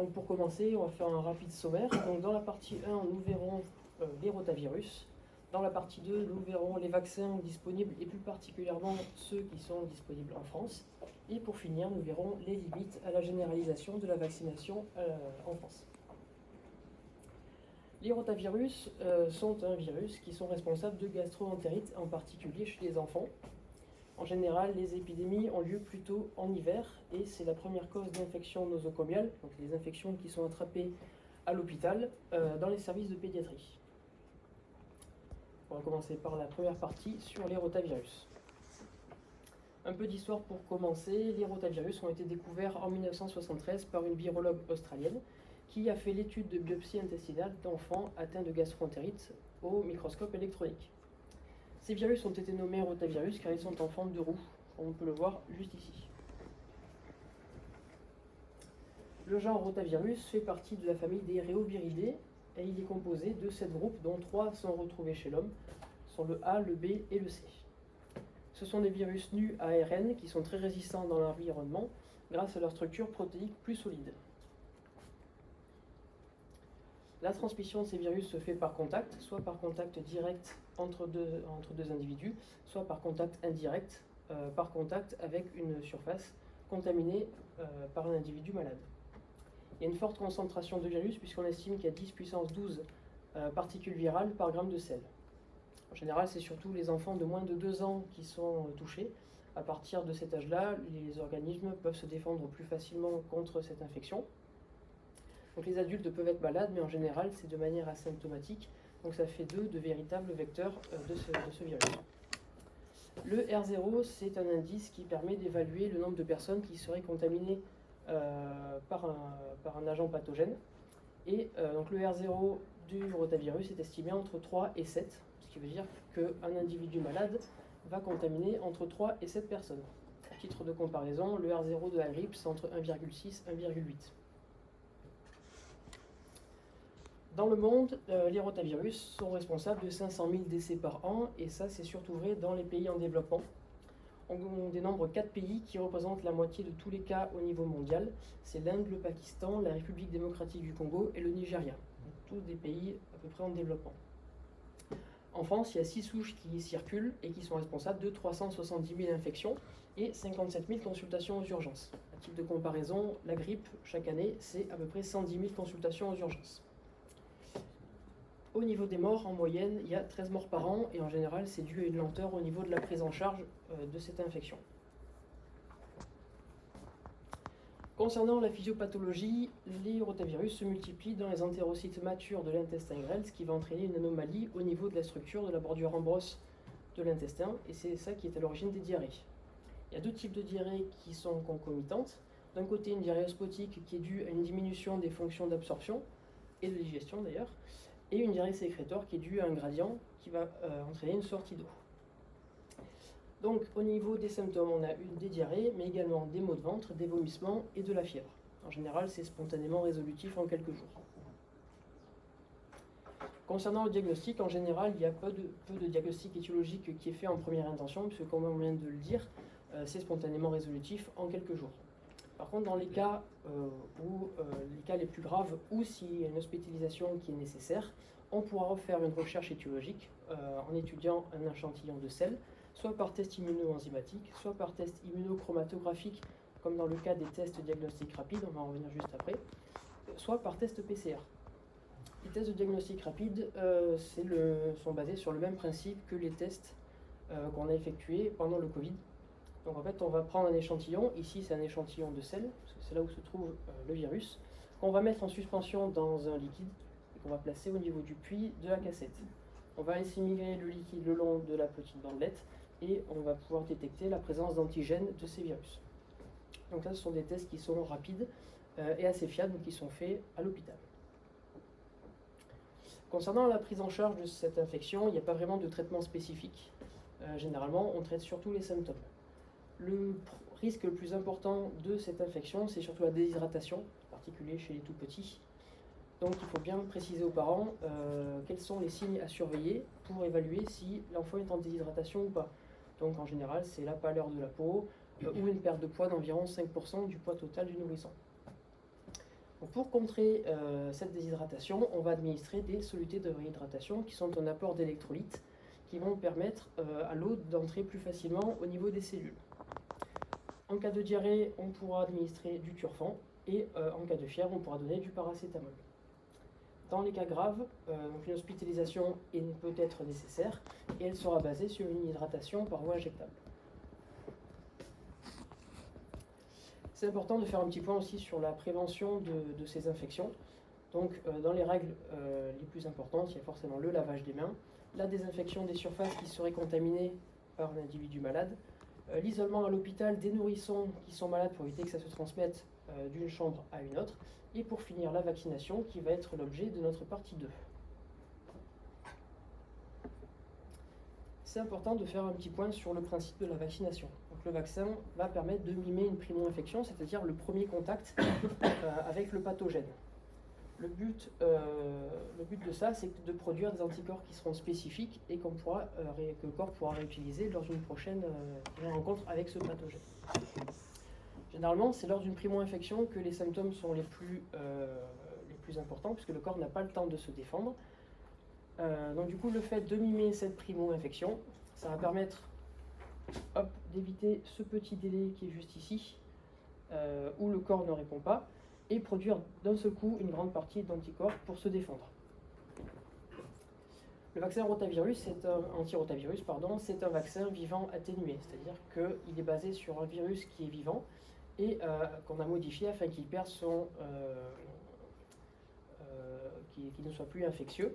Donc pour commencer, on va faire un rapide sommaire. Donc dans la partie 1, nous verrons les rotavirus. Dans la partie 2, nous verrons les vaccins disponibles et plus particulièrement ceux qui sont disponibles en France. Et pour finir, nous verrons les limites à la généralisation de la vaccination en France. Les rotavirus sont un virus qui sont responsables de gastro-entérite, en particulier chez les enfants. En général, les épidémies ont lieu plutôt en hiver et c'est la première cause d'infection nosocomiale, donc les infections qui sont attrapées à l'hôpital dans les services de pédiatrie. On va commencer par la première partie sur les rotavirus. Un peu d'histoire pour commencer. Les rotavirus ont été découverts en 1973 par une virologue australienne qui a fait l'étude de biopsie intestinale d'enfants atteints de gastro-entérite au microscope électronique. Ces virus ont été nommés rotavirus car ils sont en forme de roue, comme on peut le voir juste ici. Le genre rotavirus fait partie de la famille des Rhéoviridae et il est composé de 7 groupes dont 3 sont retrouvés chez l'homme, sont le A, le B et le C. Ce sont des virus nus à ARN qui sont très résistants dans l'environnement grâce à leur structure protéique plus solide. La transmission de ces virus se fait par contact, soit par contact direct entre deux individus, soit par contact indirect, par contact avec une surface contaminée par un individu malade. Il y a une forte concentration de virus puisqu'on estime qu'il y a 10 puissance 12 particules virales par gramme de sel. En général, c'est surtout les enfants de moins de 2 ans qui sont touchés. À partir de cet âge-là, les organismes peuvent se défendre plus facilement contre cette infection. Donc les adultes peuvent être malades, mais en général, c'est de manière asymptomatique. Donc ça fait d'eux de véritables vecteurs de ce virus. Le R0, c'est un indice qui permet d'évaluer le nombre de personnes qui seraient contaminées par un agent pathogène. Et donc le R0 du rotavirus est estimé entre 3 et 7, ce qui veut dire qu'un individu malade va contaminer entre 3 et 7 personnes. À titre de comparaison, le R0 de la grippe, c'est entre 1,6 et 1,8. Dans le monde, les rotavirus sont responsables de 500 000 décès par an, et ça c'est surtout vrai dans les pays en développement. On dénombre 4 pays qui représentent la moitié de tous les cas au niveau mondial. C'est l'Inde, le Pakistan, la République démocratique du Congo et le Nigeria. Tous des pays à peu près en développement. En France, il y a 6 souches qui circulent et qui sont responsables de 370 000 infections et 57 000 consultations aux urgences. À titre de comparaison, la grippe, chaque année, c'est à peu près 110 000 consultations aux urgences. Au niveau des morts, en moyenne, il y a 13 morts par an et en général, c'est dû à une lenteur au niveau de la prise en charge de cette infection. Concernant la physiopathologie, les rotavirus se multiplient dans les entérocytes matures de l'intestin grêle, ce qui va entraîner une anomalie au niveau de la structure de la bordure en brosse de l'intestin, et c'est ça qui est à l'origine des diarrhées. Il y a 2 types de diarrhées qui sont concomitantes. D'un côté, une diarrhée osmotique qui est due à une diminution des fonctions d'absorption et de digestion d'ailleurs, et une diarrhée sécrétoire qui est due à un gradient qui va entraîner une sortie d'eau. Donc au niveau des symptômes, on a des diarrhées, mais également des maux de ventre, des vomissements et de la fièvre. En général, c'est spontanément résolutif en quelques jours. Concernant le diagnostic, en général, il y a peu de diagnostic étiologique qui est fait en première intention, puisque comme on vient de le dire, c'est spontanément résolutif en quelques jours. Par contre, dans les cas les cas les plus graves ou s'il y a une hospitalisation qui est nécessaire, on pourra refaire une recherche étiologique en étudiant un échantillon de sel, soit par test immunoenzymatique, soit par test immunochromatographique, comme dans le cas des tests diagnostiques rapides, on va en revenir juste après, soit par test PCR. Les tests de diagnostic rapide sont basés sur le même principe que les tests qu'on a effectués pendant le Covid. Donc en fait, on va prendre un échantillon, ici c'est un échantillon de sel, parce que c'est là où se trouve le virus, qu'on va mettre en suspension dans un liquide, et qu'on va placer au niveau du puits de la cassette. On va ainsi migrer le liquide le long de la petite bandelette, et on va pouvoir détecter la présence d'antigènes de ces virus. Donc là, ce sont des tests qui sont rapides et assez fiables, qui sont faits à l'hôpital. Concernant la prise en charge de cette infection, il n'y a pas vraiment de traitement spécifique. Généralement, on traite surtout les symptômes. Le risque le plus important de cette infection, c'est surtout la déshydratation, en particulier chez les tout petits. Donc il faut bien préciser aux parents quels sont les signes à surveiller pour évaluer si l'enfant est en déshydratation ou pas. Donc en général, c'est la pâleur de la peau ou une perte de poids d'environ 5% du poids total du nourrisson. Donc, pour contrer cette déshydratation, on va administrer des solutés de réhydratation qui sont un apport d'électrolytes qui vont permettre à l'eau d'entrer plus facilement au niveau des cellules. En cas de diarrhée, on pourra administrer du Turfan et en cas de fièvre, on pourra donner du paracétamol. Dans les cas graves, une hospitalisation peut être nécessaire et elle sera basée sur une hydratation par voie injectable. C'est important de faire un petit point aussi sur la prévention de ces infections. Donc, dans les règles les plus importantes, il y a forcément le lavage des mains, la désinfection des surfaces qui seraient contaminées par un individu malade, l'isolement à l'hôpital des nourrissons qui sont malades pour éviter que ça se transmette d'une chambre à une autre, et pour finir la vaccination qui va être l'objet de notre partie 2. C'est important de faire un petit point sur le principe de la vaccination. Donc, le vaccin va permettre de mimer une primo-infection, c'est-à-dire le premier contact avec le pathogène. Le but de ça, c'est de produire des anticorps qui seront spécifiques et que le corps pourra réutiliser lors d'une prochaine rencontre avec ce pathogène. Généralement, c'est lors d'une primo-infection que les symptômes sont les plus importants, puisque le corps n'a pas le temps de se défendre. Donc du coup, le fait de mimer cette primo-infection, ça va permettre d'éviter ce petit délai qui est juste ici, où le corps ne répond pas, et produire d'un seul coup une grande partie d'anticorps pour se défendre. Le vaccin rotavirus, antirotavirus, c'est un vaccin vivant atténué, c'est-à-dire qu'il est basé sur un virus qui est vivant et qu'on a modifié afin qu'il perde qu'il ne soit plus infectieux.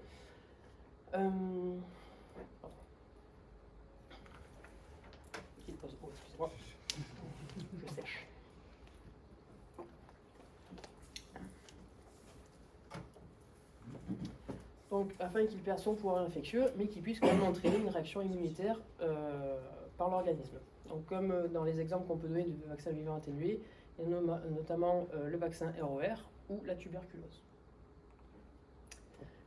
Excusez-moi, je sèche. Donc, afin qu'il perde son pouvoir infectieux, mais qu'il puisse quand même entraîner une réaction immunitaire par l'organisme. Donc, comme dans les exemples qu'on peut donner de vaccins vivants atténués, il y a notamment le vaccin ROR ou la tuberculose.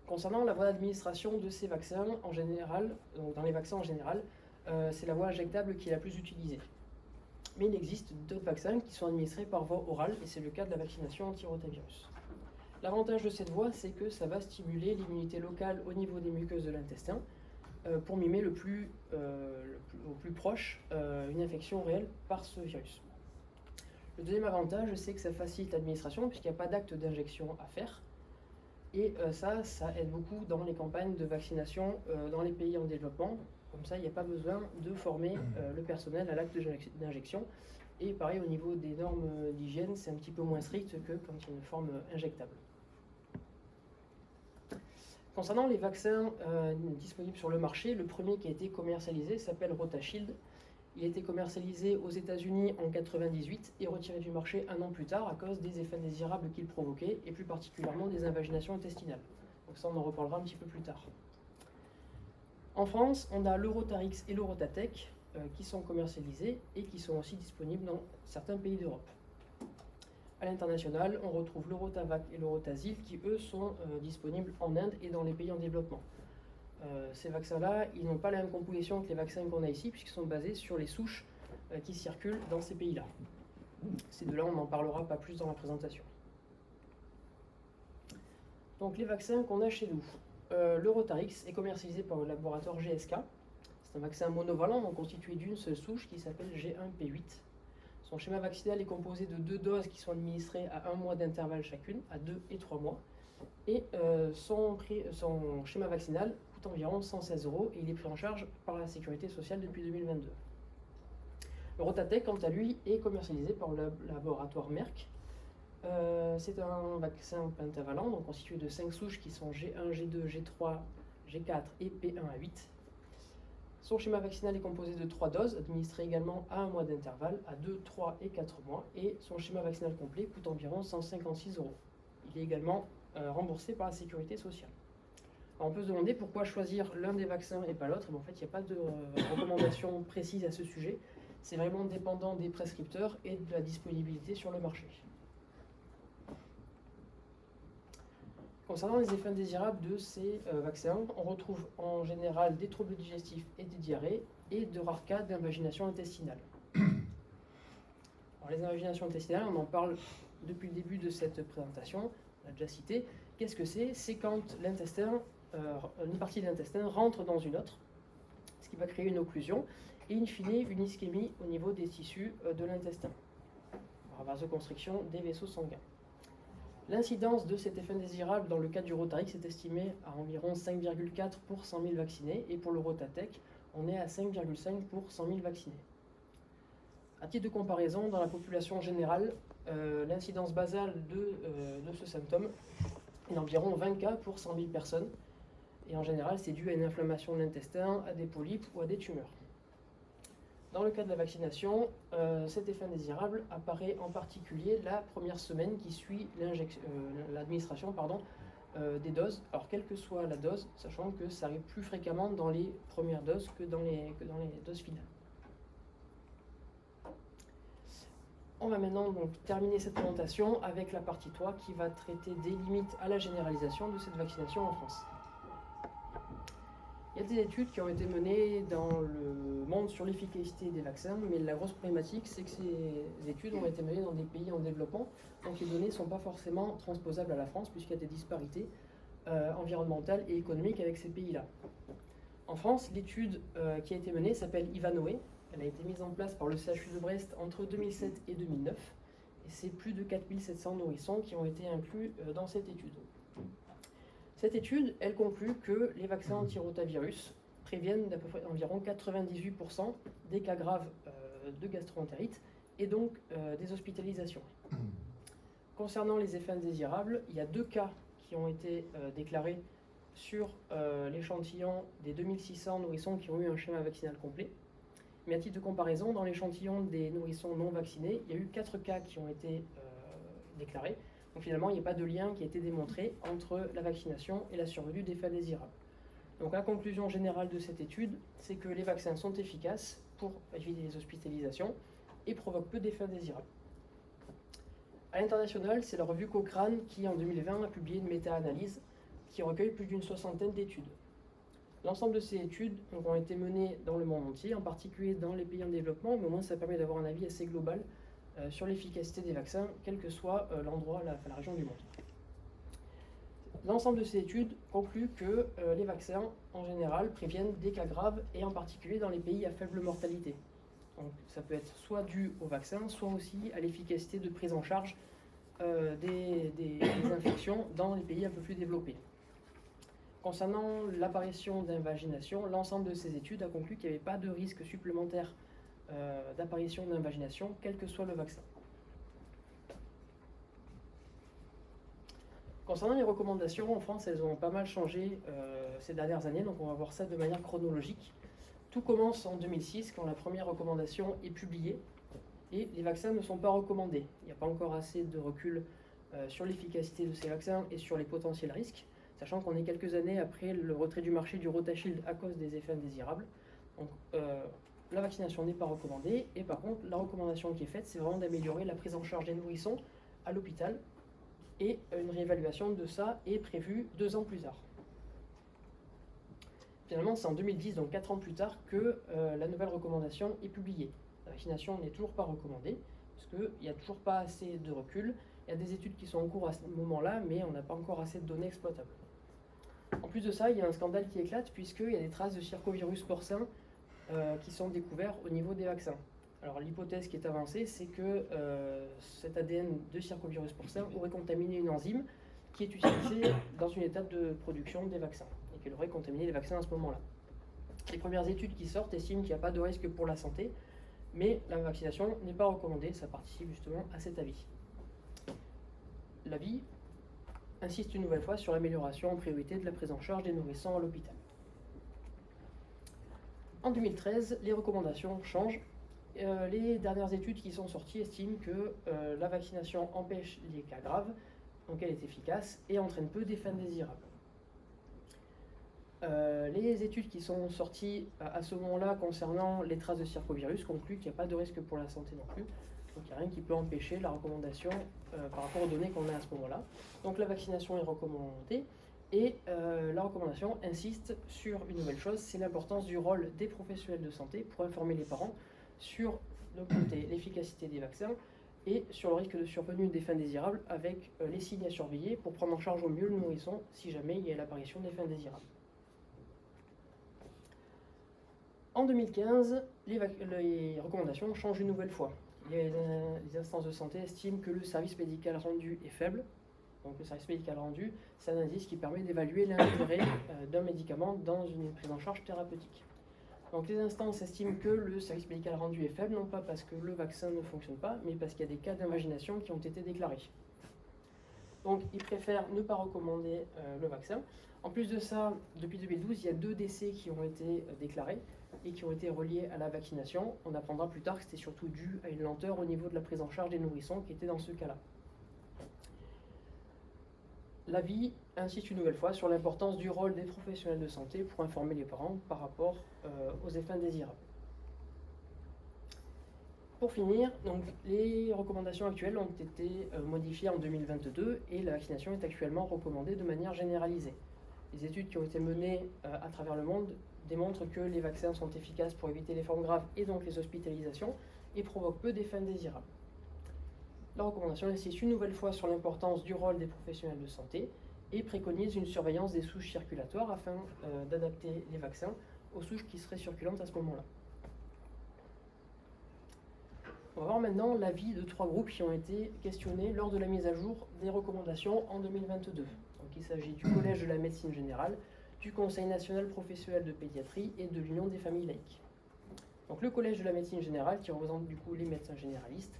Concernant la voie d'administration de ces vaccins en général, donc dans les vaccins en général, c'est la voie injectable qui est la plus utilisée. Mais il existe d'autres vaccins qui sont administrés par voie orale, et c'est le cas de la vaccination anti-rotavirus. L'avantage de cette voie, c'est que ça va stimuler l'immunité locale au niveau des muqueuses de l'intestin pour mimer au plus proche une infection réelle par ce virus. Le deuxième avantage, c'est que ça facilite l'administration puisqu'il n'y a pas d'acte d'injection à faire. Et ça aide beaucoup dans les campagnes de vaccination dans les pays en développement. Comme ça, il n'y a pas besoin de former le personnel à l'acte d'injection. Et pareil, au niveau des normes d'hygiène, c'est un petit peu moins strict que quand il y a une forme injectable. Concernant les vaccins disponibles sur le marché, le premier qui a été commercialisé s'appelle RotaShield. Il a été commercialisé aux États-Unis en 1998 et retiré du marché un an plus tard à cause des effets indésirables qu'il provoquait et plus particulièrement des invaginations intestinales. Donc ça, on en reparlera un petit peu plus tard. En France, on a le Rotarix et le Rotatec qui sont commercialisés et qui sont aussi disponibles dans certains pays d'Europe. À l'international, on retrouve le Rotavac et le Rotazil qui, eux, sont disponibles en Inde et dans les pays en développement. Ces vaccins-là, ils n'ont pas la même composition que les vaccins qu'on a ici, puisqu'ils sont basés sur les souches qui circulent dans ces pays-là. Ces deux-là, on n'en parlera pas plus dans la présentation. Donc les vaccins qu'on a chez nous. Le Rotarix est commercialisé par le laboratoire GSK. C'est un vaccin monovalent, donc constitué d'une seule souche qui s'appelle G1P8. Son schéma vaccinal est composé de 2 doses qui sont administrées à 1 mois d'intervalle chacune, à 2 et 3 mois. Et son schéma vaccinal coûte environ 116 € et il est pris en charge par la Sécurité sociale depuis 2022. Le Rotatec, quant à lui, est commercialisé par le laboratoire Merck. C'est un vaccin pentavalent, donc constitué de 5 souches qui sont G1, G2, G3, G4 et P1 à 8. Son schéma vaccinal est composé de 3 doses, administrées également à 1 mois d'intervalle, à 2, 3 et 4 mois, et son schéma vaccinal complet coûte environ 156 €. Il est également remboursé par la Sécurité sociale. Alors on peut se demander pourquoi choisir l'un des vaccins et pas l'autre. En fait, il n'y a pas de recommandation précise à ce sujet. C'est vraiment dépendant des prescripteurs et de la disponibilité sur le marché. Concernant les effets indésirables de ces vaccins, on retrouve en général des troubles digestifs et des diarrhées et de rares cas d'invagination intestinale. Alors, les invaginations intestinales, on en parle depuis le début de cette présentation, on l'a déjà cité. Qu'est-ce que c'est? C'est quand l'intestin, une partie de l'intestin rentre dans une autre, ce qui va créer une occlusion et in fine une ischémie au niveau des tissus de l'intestin, vasoconstriction des vaisseaux sanguins. L'incidence de cet effet indésirable dans le cas du Rotarix est estimée à environ 5,4 pour 100 000 vaccinés et pour le Rotatec, on est à 5,5 pour 100 000 vaccinés. À titre de comparaison, dans la population générale, l'incidence basale de ce symptôme est d'environ 20 cas pour 100 000 personnes. Et en général, c'est dû à une inflammation de l'intestin, à des polypes ou à des tumeurs. Dans le cas de la vaccination, cet effet indésirable apparaît en particulier la première semaine qui suit l'administration des doses. Alors, quelle que soit la dose, sachant que ça arrive plus fréquemment dans les premières doses que dans les doses finales. On va maintenant donc terminer cette présentation avec la partie 3 qui va traiter des limites à la généralisation de cette vaccination en France. Il y a des études qui ont été menées dans le monde sur l'efficacité des vaccins, mais la grosse problématique, c'est que ces études ont été menées dans des pays en développement, donc les données ne sont pas forcément transposables à la France, puisqu'il y a des disparités environnementales et économiques avec ces pays-là. En France, l'étude qui a été menée s'appelle Ivanhoe. Elle a été mise en place par le CHU de Brest entre 2007 et 2009, et c'est plus de 4700 nourrissons qui ont été inclus dans cette étude. Cette étude, elle conclut que les vaccins anti-rotavirus préviennent d'à peu près environ 98% des cas graves de gastroentérite et donc des hospitalisations. Concernant les effets indésirables, il y a 2 cas qui ont été déclarés sur l'échantillon des 2600 nourrissons qui ont eu un schéma vaccinal complet. Mais à titre de comparaison, dans l'échantillon des nourrissons non vaccinés, il y a eu 4 cas qui ont été déclarés. Donc finalement, il n'y a pas de lien qui a été démontré entre la vaccination et la survenue d'effets indésirables. Donc la conclusion générale de cette étude, c'est que les vaccins sont efficaces pour éviter les hospitalisations et provoquent peu d'effets indésirables. À l'international, c'est la revue Cochrane qui, en 2020, a publié une méta-analyse qui recueille plus d'une 60aine d'études. L'ensemble de ces études ont été menées dans le monde entier, en particulier dans les pays en développement, mais au moins ça permet d'avoir un avis assez global sur l'efficacité des vaccins, quel que soit l'endroit, la région du monde. L'ensemble de ces études conclut que les vaccins, en général, préviennent des cas graves, et en particulier dans les pays à faible mortalité. Donc, ça peut être soit dû au vaccin, soit aussi à l'efficacité de prise en charge des infections dans les pays un peu plus développés. Concernant l'apparition d'invagination, l'ensemble de ces études a conclu qu'il n'y avait pas de risque supplémentaire d'apparition d'invagination, quel que soit le vaccin. Concernant les recommandations, en France, elles ont pas mal changé ces dernières années, donc on va voir ça de manière chronologique. Tout commence en 2006, quand la première recommandation est publiée, et les vaccins ne sont pas recommandés. Il n'y a pas encore assez de recul sur l'efficacité de ces vaccins et sur les potentiels risques, sachant qu'on est quelques années après le retrait du marché du Rotashield à cause des effets indésirables. Donc, la vaccination n'est pas recommandée, et par contre, la recommandation qui est faite, c'est vraiment d'améliorer la prise en charge des nourrissons à l'hôpital, et une réévaluation de ça est prévue 2 ans plus tard. Finalement, c'est en 2010, donc 4 ans plus tard, que la nouvelle recommandation est publiée. La vaccination n'est toujours pas recommandée, parce qu'il n'y a toujours pas assez de recul. Il y a des études qui sont en cours à ce moment-là, mais on n'a pas encore assez de données exploitables. En plus de ça, il y a un scandale qui éclate, puisqu'il y a des traces de circovirus porcin qui sont découverts au niveau des vaccins. Alors l'hypothèse qui est avancée, c'est que cet ADN de circovirus porcin aurait contaminé une enzyme qui est utilisée dans une étape de production des vaccins, et qu'elle aurait contaminé les vaccins à ce moment-là. Les premières études qui sortent estiment qu'il n'y a pas de risque pour la santé, mais la vaccination n'est pas recommandée, ça participe justement à cet avis. L'avis insiste une nouvelle fois sur l'amélioration en priorité de la prise en charge des nourrissons à l'hôpital. En 2013, les recommandations changent. Les dernières études qui sont sorties estiment que la vaccination empêche les cas graves, donc elle est efficace et entraîne peu d'effets indésirables. Les études qui sont sorties à ce moment-là concernant les traces de circovirus concluent qu'il n'y a pas de risque pour la santé non plus. Donc il n'y a rien qui peut empêcher la recommandation par rapport aux données qu'on a à ce moment-là. Donc la vaccination est recommandée, et la recommandation insiste sur une nouvelle chose, c'est l'importance du rôle des professionnels de santé pour informer les parents sur l'efficacité des vaccins, et sur le risque de survenue d'effets indésirables avec les signes à surveiller pour prendre en charge au mieux le nourrisson si jamais il y a l'apparition d'effets indésirables. En 2015, les recommandations changent une nouvelle fois. Les instances de santé estiment que le service médical rendu est faible. Donc le service médical rendu, c'est un indice qui permet d'évaluer l'intérêt d'un médicament dans une prise en charge thérapeutique. Donc les instances estiment que le service médical rendu est faible, non pas parce que le vaccin ne fonctionne pas, mais parce qu'il y a des cas d'invagination qui ont été déclarés. Donc ils préfèrent ne pas recommander le vaccin. En plus de ça, depuis 2012, il y a 2 décès qui ont été déclarés et qui ont été reliés à la vaccination. On apprendra plus tard que c'était surtout dû à une lenteur au niveau de la prise en charge des nourrissons qui était dans ce cas-là. L'avis insiste une nouvelle fois sur l'importance du rôle des professionnels de santé pour informer les parents par rapport aux effets indésirables. Pour finir, donc, les recommandations actuelles ont été modifiées en 2022 et la vaccination est actuellement recommandée de manière généralisée. Les études qui ont été menées à travers le monde démontrent que les vaccins sont efficaces pour éviter les formes graves et donc les hospitalisations et provoquent peu d'effets indésirables. La recommandation insiste une nouvelle fois sur l'importance du rôle des professionnels de santé et préconise une surveillance des souches circulatoires afin d'adapter les vaccins aux souches qui seraient circulantes à ce moment-là. On va voir maintenant l'avis de 3 groupes qui ont été questionnés lors de la mise à jour des recommandations en 2022. Donc, il s'agit du Collège de la médecine générale, du Conseil national professionnel de pédiatrie et de l'Union des familles laïques. Donc, le Collège de la médecine générale, qui représente du coup les médecins généralistes,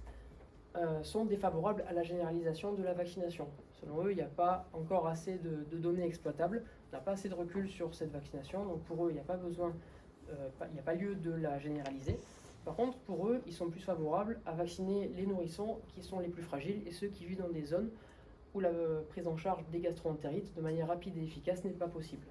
sont défavorables à la généralisation de la vaccination. Selon eux, il n'y a pas encore assez de données exploitables, on n'a pas assez de recul sur cette vaccination, donc pour eux, il n'y a pas besoin, il n'y a pas lieu de la généraliser. Par contre, pour eux, ils sont plus favorables à vacciner les nourrissons qui sont les plus fragiles et ceux qui vivent dans des zones où la prise en charge des gastro-entérites de manière rapide et efficace n'est pas possible.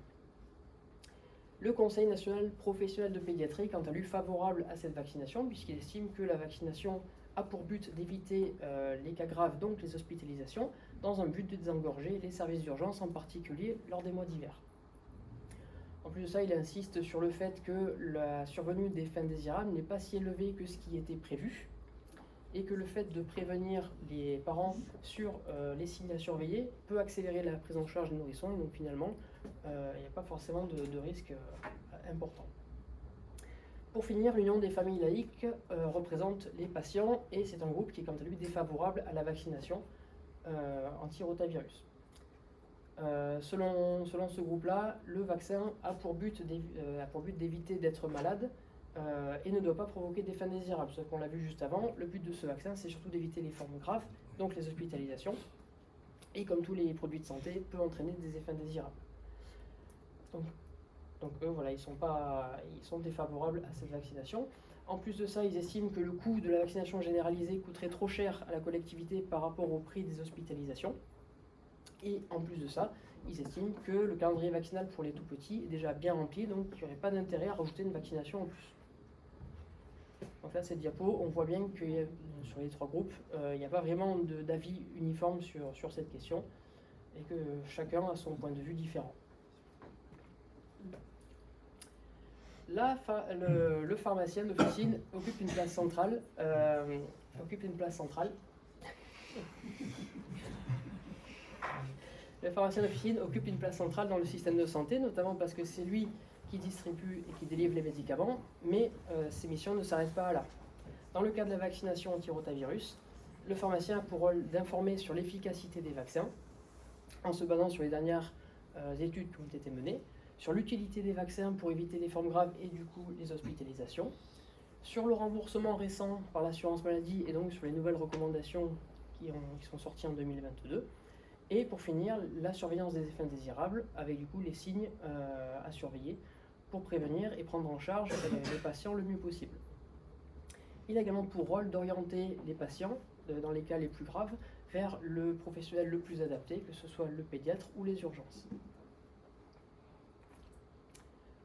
Le Conseil national professionnel de pédiatrie est quant à lui favorable à cette vaccination puisqu'il estime que la vaccination a pour but d'éviter les cas graves, donc les hospitalisations, dans un but de désengorger les services d'urgence, en particulier lors des mois d'hiver. En plus de ça, il insiste sur le fait que la survenue d'effets indésirables n'est pas si élevée que ce qui était prévu et que le fait de prévenir les parents sur les signes à surveiller peut accélérer la prise en charge des nourrissons et donc finalement, il n'y a pas forcément de risque important. Pour finir, l'Union des familles laïques représente les patients et c'est un groupe qui est quant à lui défavorable à la vaccination anti-rotavirus. Selon ce groupe-là, le vaccin a pour but d'éviter d'être malade et ne doit pas provoquer d'effets indésirables. Ce qu'on l'a vu juste avant, le but de ce vaccin, c'est surtout d'éviter les formes graves, donc les hospitalisations, et comme tous les produits de santé, peut entraîner des effets indésirables. Donc eux, voilà, ils sont défavorables à cette vaccination. En plus de ça, ils estiment que le coût de la vaccination généralisée coûterait trop cher à la collectivité par rapport au prix des hospitalisations. Et en plus de ça, ils estiment que le calendrier vaccinal pour les tout-petits est déjà bien rempli, donc il n'y aurait pas d'intérêt à rajouter une vaccination en plus. Donc là, cette diapo, on voit bien que sur les 3 groupes, il n'y a pas vraiment d'avis uniforme sur cette question, et que chacun a son point de vue différent. Le pharmacien d'officine occupe une place centrale. Le pharmacien d'officine occupe une place centrale dans le système de santé, notamment parce que c'est lui qui distribue et qui délivre les médicaments, mais ses missions ne s'arrêtent pas là. Dans le cas de la vaccination anti-rotavirus, le pharmacien a pour rôle d'informer sur l'efficacité des vaccins, en se basant sur les dernières études qui ont été menées, sur l'utilité des vaccins pour éviter les formes graves et du coup les hospitalisations, sur le remboursement récent par l'assurance maladie et donc sur les nouvelles recommandations qui sont sorties en 2022, et pour finir, la surveillance des effets indésirables avec du coup les signes à surveiller pour prévenir et prendre en charge les patients le mieux possible. Il a également pour rôle d'orienter les patients, dans les cas les plus graves, vers le professionnel le plus adapté, que ce soit le pédiatre ou les urgences.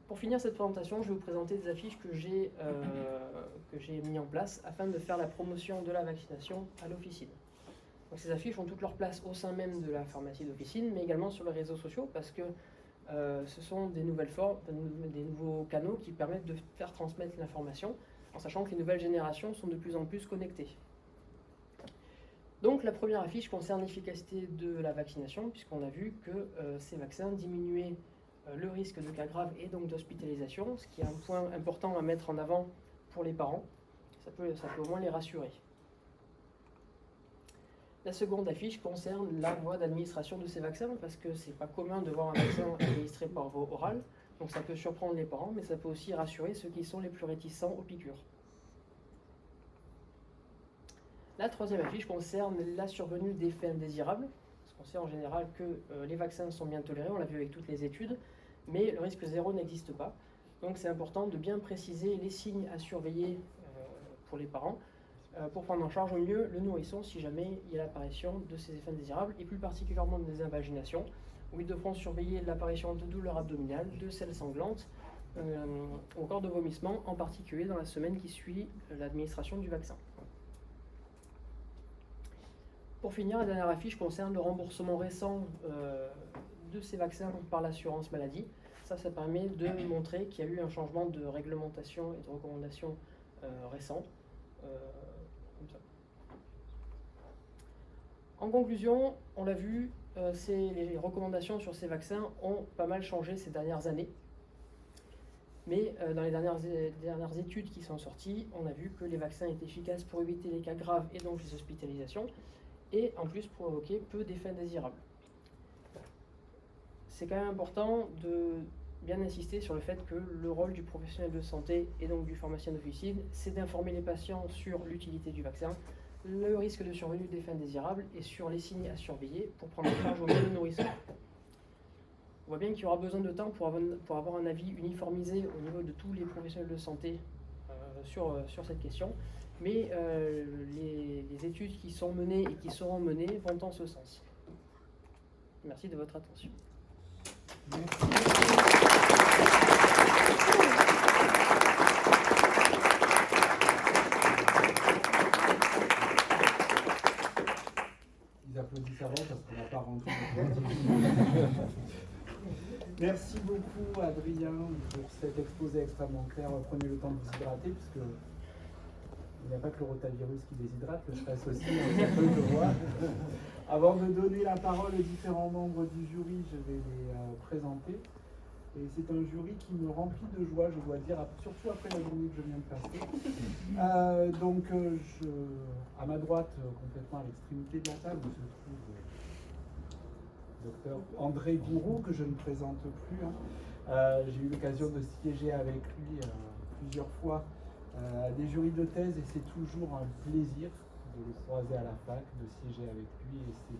Pour finir cette présentation, je vais vous présenter des affiches que j'ai mis en place afin de faire la promotion de la vaccination à l'officine. Donc ces affiches ont toute leur place au sein même de la pharmacie d'officine, mais également sur les réseaux sociaux parce que ce sont des nouvelles formes, des nouveaux canaux qui permettent de faire transmettre l'information en sachant que les nouvelles générations sont de plus en plus connectées. Donc la première affiche concerne l'efficacité de la vaccination, puisqu'on a vu que ces vaccins diminuaient le risque de cas graves et donc d'hospitalisation, ce qui est un point important à mettre en avant pour les parents. Ça peut au moins les rassurer. La seconde affiche concerne la voie d'administration de ces vaccins, parce que c'est pas commun de voir un vaccin administré par voie orale, donc ça peut surprendre les parents, mais ça peut aussi rassurer ceux qui sont les plus réticents aux piqûres. La troisième affiche concerne la survenue d'effets indésirables, parce qu'on sait en général que les vaccins sont bien tolérés, on l'a vu avec toutes les études, mais le risque zéro n'existe pas. Donc c'est important de bien préciser les signes à surveiller pour les parents, pour prendre en charge au mieux le nourrisson si jamais il y a l'apparition de ces effets indésirables, et plus particulièrement des invaginations, où ils devront surveiller l'apparition de douleurs abdominales, de selles sanglantes, ou encore de vomissements, en particulier dans la semaine qui suit l'administration du vaccin. Pour finir, la dernière affiche concerne le remboursement récent de ces vaccins par l'assurance maladie. Ça permet de montrer qu'il y a eu un changement de réglementation et de recommandation récent. Comme ça. En conclusion, on l'a vu, les recommandations sur ces vaccins ont pas mal changé ces dernières années. Mais dans les dernières études qui sont sorties, on a vu que les vaccins étaient efficaces pour éviter les cas graves et donc les hospitalisations, et en plus provoquer peu d'effets indésirables. C'est quand même important de bien insister sur le fait que le rôle du professionnel de santé et donc du pharmacien d'officine, c'est d'informer les patients sur l'utilité du vaccin, le risque de survenue d'effets indésirables et sur les signes à surveiller pour prendre en charge au mieux le nourrisson. On voit bien qu'il y aura besoin de temps pour avoir un avis uniformisé au niveau de tous les professionnels de santé sur cette question, mais les études qui sont menées et qui seront menées vont en ce sens. Merci de votre attention. Ils applaudissent avant parce qu'on n'a pas rentré. Merci beaucoup Adrien pour cet exposé extrêmement clair. Prenez le temps de vous hydrater puisque il n'y a pas que le rotavirus qui déshydrate, le stress aussi, ça peut le voir. Avant de donner la parole aux différents membres du jury, je vais les présenter. Et c'est un jury qui me remplit de joie, je dois dire, surtout après la journée que je viens de passer. À ma droite, complètement à l'extrémité de la table, se trouve Dr André Gouraud, que je ne présente plus. J'ai eu l'occasion de siéger avec lui plusieurs fois à des jurys de thèse, et c'est toujours un plaisir de le croiser à la fac, de siéger avec lui, et c'est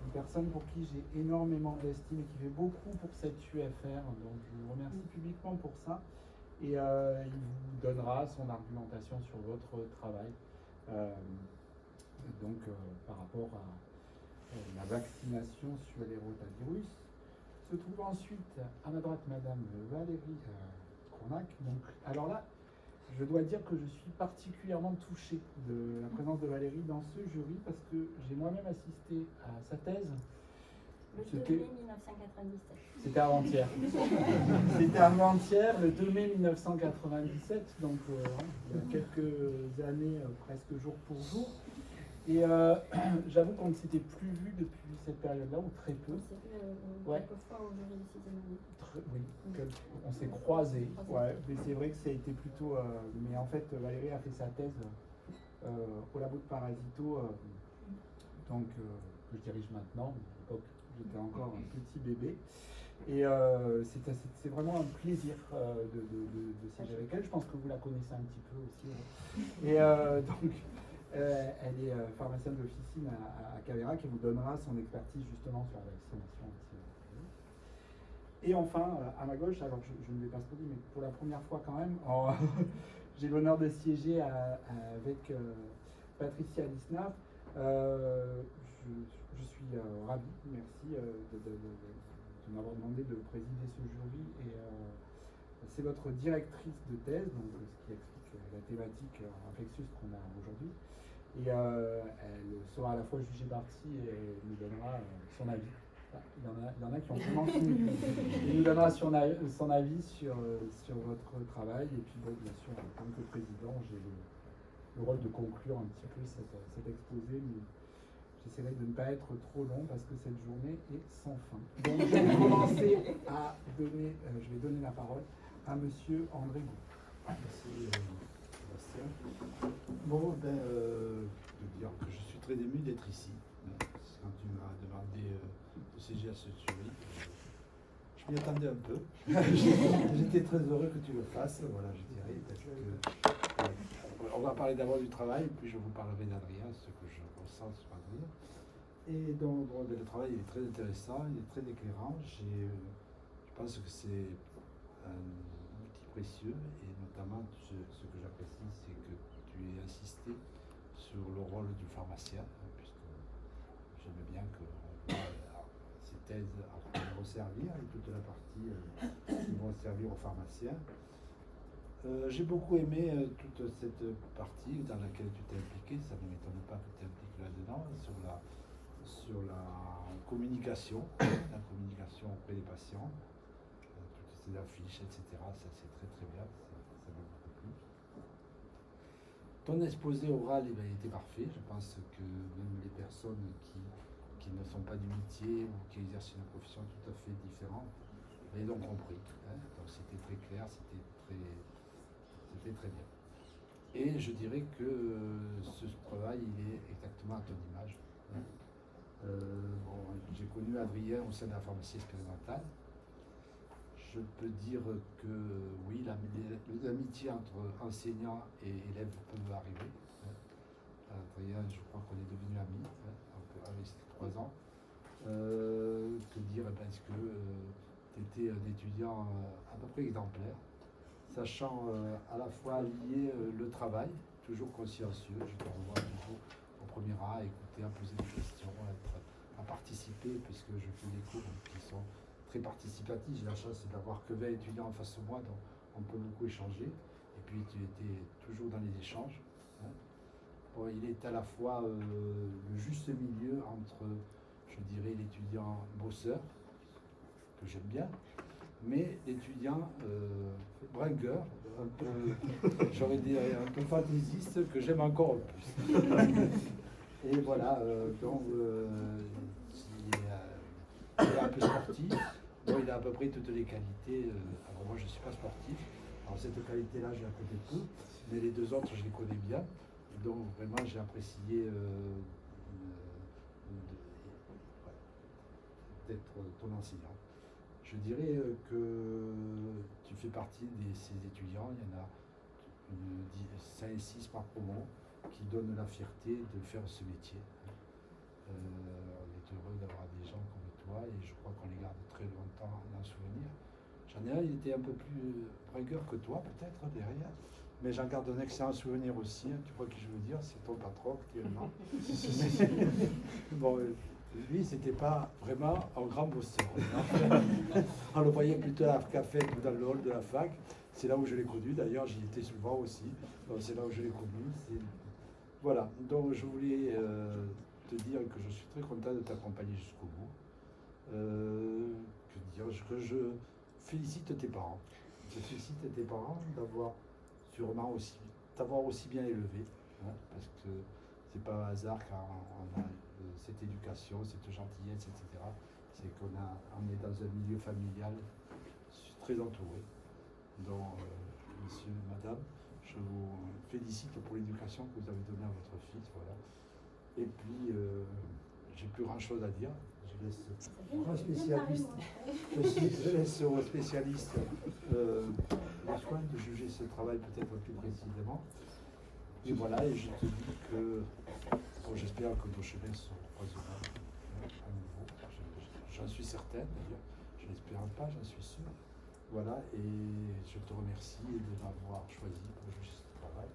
une personne pour qui j'ai énormément d'estime et qui fait beaucoup pour cette UFR, donc je vous remercie publiquement pour ça, et il vous donnera son argumentation sur votre travail, par rapport à la vaccination sur les rotavirus. Se trouve ensuite à ma droite Madame Valérie Cornac. Donc, alors là, je dois dire que je suis particulièrement touché de la présence de Valérie dans ce jury parce que j'ai moi-même assisté à sa thèse. Le 2 mai 1997. C'était avant-hier. C'était avant-hier, le 2 mai 1997, donc il y a quelques années, presque jour pour jour. Et j'avoue qu'on ne s'était plus vu depuis cette période-là, ou très peu. Quelques fois au jury de 6e année. Oui, on s'est croisés. Ouais, mais c'est vrai que ça a été plutôt... mais en fait, Valérie a fait sa thèse au labo de Parasito, que je dirige maintenant. À l'époque, j'étais encore un petit bébé. Et c'est vraiment un plaisir de siéger avec elle. Je pense que vous la connaissez un petit peu aussi. Et elle est pharmacienne d'officine à Caveyrac qui vous donnera son expertise justement sur la vaccination. Et enfin, à ma gauche, alors je ne vais pas se dire, mais pour la première fois quand même, j'ai l'honneur de siéger avec Patricia Lisnard. Je suis ravi, merci de m'avoir demandé de présider ce jury. Et c'est votre directrice de thèse, donc ce qui explique la thématique infectieuse qu'on a aujourd'hui. Et elle sera à la fois jugée partie et nous donnera son avis. Il y en a qui ont vraiment fini. Il nous donnera son avis sur votre travail. Et puis, bon, bien sûr, en tant que président, j'ai le rôle de conclure un petit peu cet exposé, mais j'essaierai de ne pas être trop long parce que cette journée est sans fin. Donc je vais commencer à donner, je vais donner la parole à Monsieur André Gou. Merci Sébastien. Bon, de dire que je suis très ému d'être ici. Quand tu m'as demandé de siéger à ce jury, je m'y attendais un peu. J'étais très heureux que tu le fasses. Voilà, je dirais. On va parler d'abord du travail, puis je vous parlerai d'Adrien, ce que je ressens sur Adrien. Et donc, le travail il est très intéressant, il est très éclairant. Je pense que c'est un outil précieux, et notamment ce que j'apprécie, c'est que tu aies insisté sur le rôle du pharmacien, puisque j'aime bien que ces thèses vont servir, et toute la partie qui vont servir aux pharmaciens. J'ai beaucoup aimé toute cette partie dans laquelle tu t'es impliqué, ça ne m'étonne pas que tu t'es impliqué là-dedans, sur la communication auprès des patients, toutes ces affiches, etc. Ça c'est très très bien, ça m'a beaucoup plu. Ton exposé oral il était parfait, je pense que même les personnes qui ne sont pas du métier ou qui exercent une profession tout à fait différente, ils l'ont compris. Donc c'était très clair, c'était très bien. Et je dirais que ce travail, il est exactement à ton image. J'ai connu Adrien au sein de la pharmacie expérimentale. Je peux dire que oui, l'amitié entre enseignants et élèves peut arriver. Adrien, je crois qu'on est devenus amis, avec ces 3 ans. Que dire, parce que tu étais un étudiant à peu près exemplaire, sachant à la fois lier le travail, toujours consciencieux, je te revois toujours au premier rang, à écouter, à poser des questions, à participer, puisque je fais des cours qui sont très participatifs. J'ai la chance d'avoir que 20 étudiants en face de moi, donc on peut beaucoup échanger. Et puis tu étais toujours dans les échanges. Bon, il est à la fois le juste milieu entre, je dirais, l'étudiant bosseur, que j'aime bien, mais l'étudiant bringueur, un peu, j'aurais dit un peu fantaisiste, que j'aime encore plus. Et voilà, donc il est un peu sportif. Bon, il a à peu près toutes les qualités. Alors moi je ne suis pas sportif, alors cette qualité-là j'ai à côté de tout, mais les 2 autres je les connais bien. Donc vraiment j'ai apprécié d'être ton enseignant. Je dirais que tu fais partie de ces étudiants, il y en a 5 et 6 par promo, qui donnent la fierté de faire ce métier. On est heureux d'avoir des gens comme toi, et je crois qu'on les garde très longtemps en souvenir. J'en ai un, il était un peu plus bringueur que toi, peut-être, derrière, mais j'en garde un excellent souvenir aussi. Tu vois qui je veux dire, c'est ton patron actuellement. Bon, lui, c'était pas vraiment un grand bosseur. On le voyait plutôt à la café ou dans le hall de la fac. C'est là où je l'ai connu, d'ailleurs, j'y étais souvent aussi. Donc c'est là où je l'ai connu. Voilà, donc je voulais te dire que je suis très content de t'accompagner jusqu'au bout. Que je félicite tes parents. Je félicite tes parents d'avoir sûrement aussi, t'avoir aussi bien élevé, parce que c'est pas un hasard quand on a cette éducation, cette gentillesse, etc. C'est on est dans un milieu familial très entouré. Donc, monsieur, madame, je vous félicite pour l'éducation que vous avez donnée à votre fils. Voilà. Et puis, j'ai plus grand chose à dire. Je laisse aux spécialistes, le soin de juger ce travail peut-être plus précisément. Et voilà, et je te dis que bon, j'espère que nos chemins se croiseront à nouveau. J'en suis certaine, d'ailleurs. Je n'espère pas, j'en suis sûr. Voilà, et je te remercie de m'avoir choisi pour juger ce travail.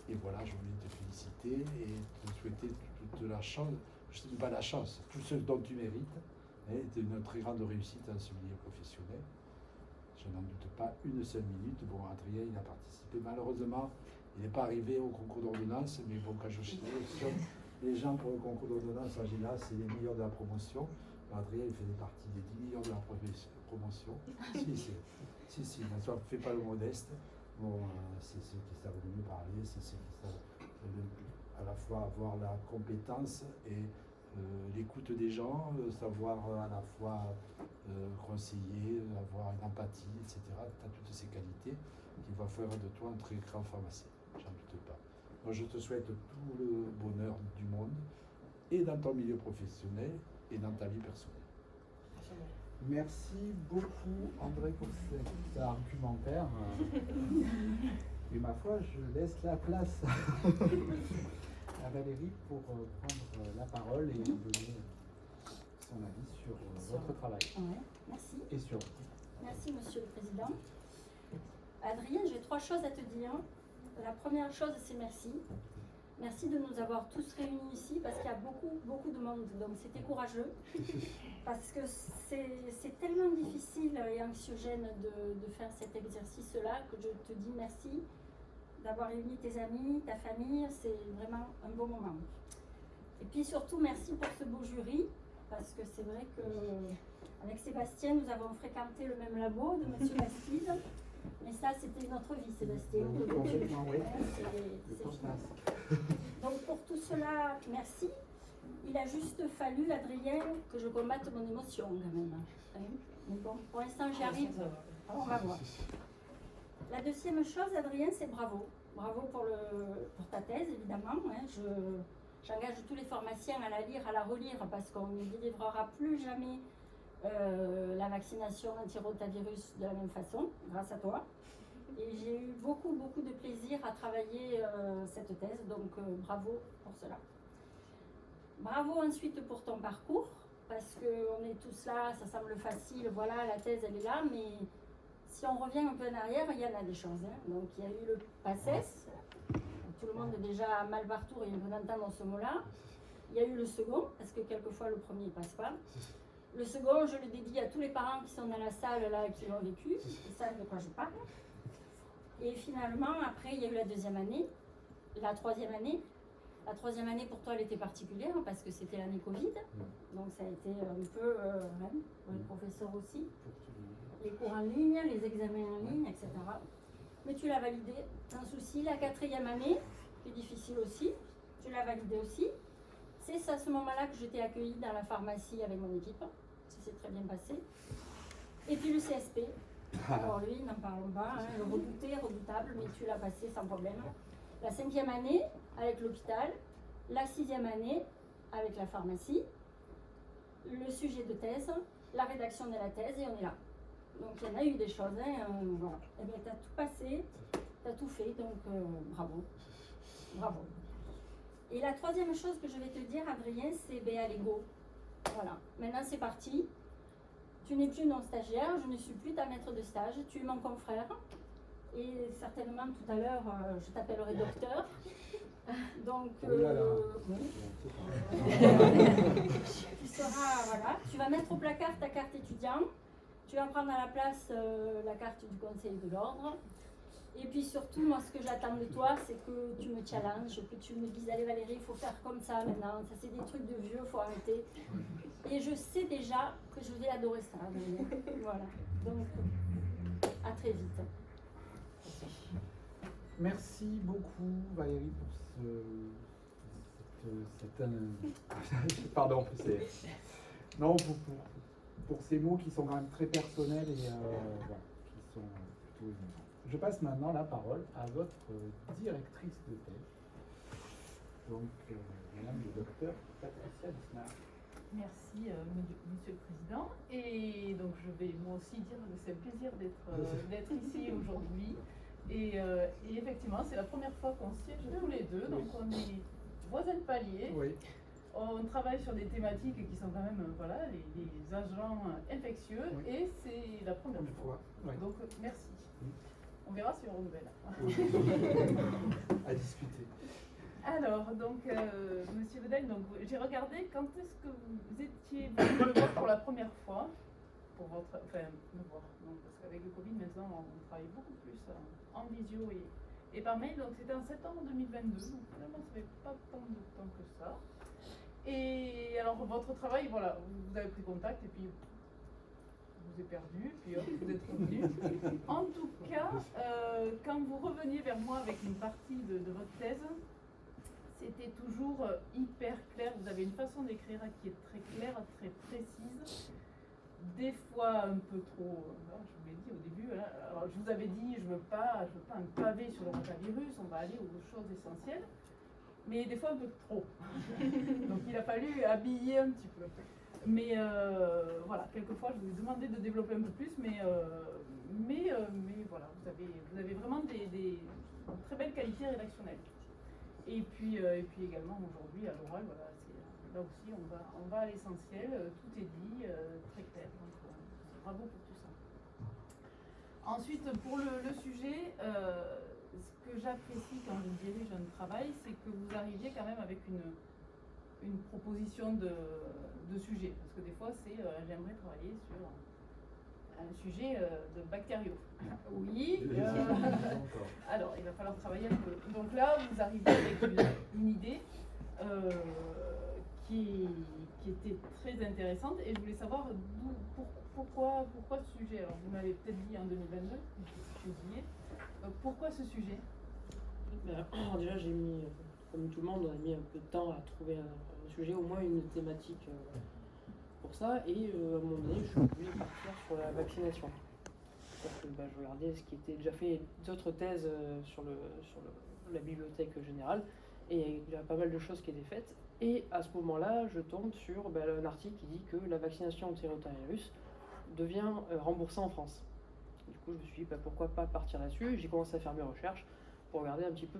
Et voilà, je voulais te féliciter et te souhaiter toute la chance, je ne dis pas la chance, tout ce dont tu mérites, et une très grande réussite dans ce milieu professionnel. Je n'en doute pas une seule minute. Bon, Adrien, il a participé. Malheureusement, il n'est pas arrivé au concours d'ordonnance, mais bon, quand je sélectionne les gens pour le concours d'ordonnance, en général, c'est les meilleurs de la promotion. Adrien, il faisait partie des 10 meilleurs de la promotion. Si, ne fais pas le modeste. Bon, c'est ceux qui savent le mieux parler, c'est ceux qui savent à la fois avoir la compétence et l'écoute des gens, savoir à la fois conseiller, avoir une empathie, etc. Tu as toutes ces qualités qui vont faire de toi un très grand pharmacien, j'en doute pas. Moi, je te souhaite tout le bonheur du monde, et dans ton milieu professionnel, et dans ta vie personnelle. Merci beaucoup André pour cet argumentaire. Et ma foi, je laisse la place à Valérie pour prendre la parole et nous donner son avis sur votre travail. Ouais, merci. Et sur. Merci Monsieur le Président. Adrien, j'ai 3 choses à te dire. La première chose, c'est merci. Merci de nous avoir tous réunis ici parce qu'il y a beaucoup de monde, donc c'était courageux. Parce que c'est tellement difficile et anxiogène de faire cet exercice-là que je te dis merci d'avoir réuni tes amis, ta famille, c'est vraiment un beau moment. Et puis surtout, merci pour ce beau jury, parce que c'est vrai qu'avec Sébastien, nous avons fréquenté le même labo de M. Bastide. Mais ça, c'était notre vie, Sébastien. Complètement, oui. Donc pour tout cela, merci. Il a juste fallu, Adrien, que je combatte mon émotion quand même. Hein. Mais bon, pour l'instant, j'y arrive. Alors, on va voir. La deuxième chose, Adrien, c'est bravo. Bravo pour ta thèse, évidemment. Hein. J'engage tous les pharmaciens à la lire, à la relire, parce qu'on ne délivrera plus jamais la vaccination anti-rotavirus de la même façon, grâce à toi. Et j'ai eu beaucoup de plaisir à travailler cette thèse, donc bravo pour cela. Bravo ensuite pour ton parcours, parce qu'on est tous là, ça semble facile, voilà, la thèse elle est là, mais si on revient un peu en arrière, il y en a des choses. Hein. Donc il y a eu le PACES, tout le monde est déjà mal partout et on entend ce mot-là. Il y a eu le second, parce que quelquefois le premier ne passe pas. Le second, je le dédie à tous les parents qui sont dans la salle là, qui l'ont vécu, ils savent de quoi je parle. Et finalement, après, il y a eu la deuxième année, la troisième année. La troisième année, pour toi, elle était particulière parce que c'était l'année Covid. Donc, ça a été un peu, pour les professeurs aussi. Les cours en ligne, les examens en ligne, etc. Mais tu l'as validé, sans souci. La quatrième année, qui est difficile aussi, tu l'as validé aussi. C'est à ce moment-là que je t'ai accueilli dans la pharmacie avec mon équipe. Ça s'est très bien passé. Et puis le CSP. Alors lui, n'en parlons pas, hein, le redouté, redoutable, mais tu l'as passé sans problème. La 5e année avec l'hôpital, la 6e année avec la pharmacie, le sujet de thèse, la rédaction de la thèse et on est là. Donc il y en a eu des choses, hein, voilà. Et bien tu as tout passé, tu as tout fait, donc bravo. Bravo. Et la troisième chose que je vais te dire, Adrien, c'est allez go. Voilà, maintenant c'est parti. Tu n'es plus non stagiaire, je ne suis plus ta maître de stage, tu es mon confrère. Et certainement tout à l'heure, je t'appellerai docteur. Donc, tu seras, voilà, tu vas mettre au placard ta carte étudiant, tu vas prendre à la place la carte du conseil de l'ordre. Et puis surtout, moi, ce que j'attends de toi, c'est que tu me challenges, que tu me dises, allez Valérie, il faut faire comme ça maintenant, ça c'est des trucs de vieux, il faut arrêter. Et je sais déjà que je vais adorer ça. Voilà, donc à très vite. Merci beaucoup Valérie pour pardon, non, pour ces mots qui sont quand même très personnels et voilà, qui sont plutôt émouvants. Je passe maintenant la parole à votre directrice de thèse, donc Madame le docteur Patricia Lisnard. Merci Monsieur le Président. Et donc je vais moi aussi dire que c'est un plaisir d'être ici aujourd'hui. Et effectivement, c'est la première fois qu'on siège tous les deux, donc on est voisins de palier. Oui. On travaille sur des thématiques qui sont quand même voilà, les agents infectieux, oui. Et c'est la première fois. Oui. Donc merci. Oui. On verra si on renouvelle. À discuter. Alors, donc, Monsieur Vedel, donc j'ai regardé quand est-ce que vous étiez venu me voir pour la première fois, pour votre, enfin, me voir, donc, parce qu'avec le Covid maintenant on travaille beaucoup plus en visio et par mail, donc c'était en septembre 2022, donc finalement ça fait pas tant de temps que ça. Et alors votre travail, voilà, vous avez pris contact et puis vous êtes perdu, puis hop, vous êtes revenu. En tout cas, quand vous reveniez vers moi avec une partie de votre thèse, c'était toujours hyper clair. Vous avez une façon d'écrire qui est très claire, très précise. Des fois un peu trop, je vous l'ai dit au début, hein. Alors, je vous avais dit, je veux pas un pavé sur le rotavirus, on va aller aux choses essentielles, mais des fois un peu trop. Donc il a fallu habiller un petit peu. Mais voilà, quelquefois je vous ai demandé de développer un peu plus, mais voilà, vous avez vraiment des très belles qualités rédactionnelles. Et puis également aujourd'hui à l'oral, voilà, là aussi on va à l'essentiel, tout est dit, très clair. Donc bravo pour tout ça. Ensuite, pour le sujet, ce que j'apprécie quand je dirige un travail, c'est que vous arriviez quand même avec une proposition de sujet. Parce que des fois, c'est j'aimerais travailler sur un sujet de bactériaux. Oui. Alors, il va falloir travailler un peu. Donc là, vous arrivez avec une idée qui était très intéressante. Et je voulais savoir pourquoi ce sujet. Alors, vous m'avez peut-être dit en 2022, j'ai oublié. Pourquoi ce sujet? Alors déjà, j'ai mis, comme tout le monde, on a mis un peu de temps à trouver un sujet, au moins une thématique pour ça. Et à un moment donné, je voulais partir sur la vaccination. Parce que je regardais ce qui était déjà fait, d'autres thèses sur la bibliothèque générale. Et il y a déjà pas mal de choses qui étaient faites. Et à ce moment-là, je tombe sur un article qui dit que la vaccination anti-rotavirus devient remboursée en France. Du coup, je me suis dit pourquoi pas partir là-dessus. J'ai commencé à faire mes recherches pour regarder un petit peu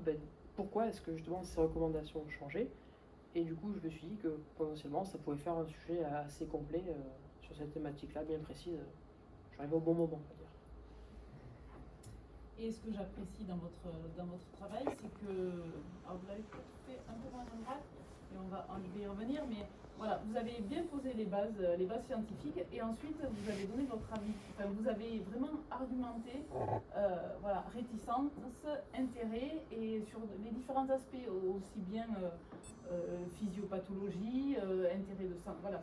pourquoi est-ce que justement ces recommandations ont changé. Et du coup, je me suis dit que potentiellement ça pouvait faire un sujet assez complet sur cette thématique-là, bien précise. J'arrive au bon moment, on va dire. Et ce que j'apprécie dans votre travail, c'est que, alors vous l'avez fait un peu moins en grade, et on va y revenir, mais voilà, vous avez bien posé les bases scientifiques, et ensuite vous avez donné votre avis. Enfin, vous avez vraiment argumenté, voilà, réticence, intérêt, et sur les différents aspects, aussi bien physiopathologie, intérêt de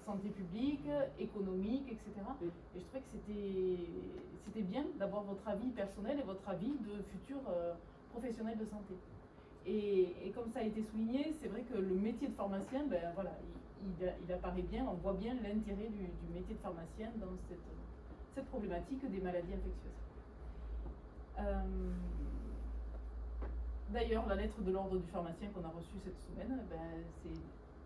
santé publique, économique, etc. Et je trouvais que c'était bien d'avoir votre avis personnel et votre avis de futur professionnel de santé. Et comme ça a été souligné, c'est vrai que le métier de pharmacien, voilà, il apparaît bien, on voit bien l'intérêt du métier de pharmacien dans cette problématique des maladies infectieuses. D'ailleurs, la lettre de l'ordre du pharsmacien qu'on a reçue cette semaine,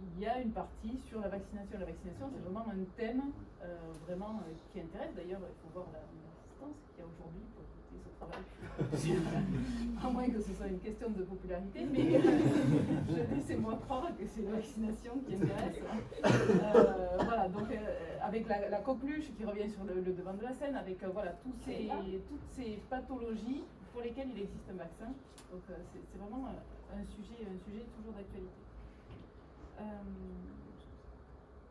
il y a une partie sur la vaccination. La vaccination, c'est vraiment un thème vraiment qui intéresse. D'ailleurs, il faut voir l'assistance qu'il y a aujourd'hui pour écouter ce travail. À moins que ce soit une question de popularité, mais laissez-moi croire que c'est la vaccination qui intéresse. Voilà, donc avec la coqueluche qui revient sur le devant de la scène, avec voilà, toutes ces pathologies pour lesquelles il existe un vaccin. Donc c'est vraiment un sujet toujours d'actualité.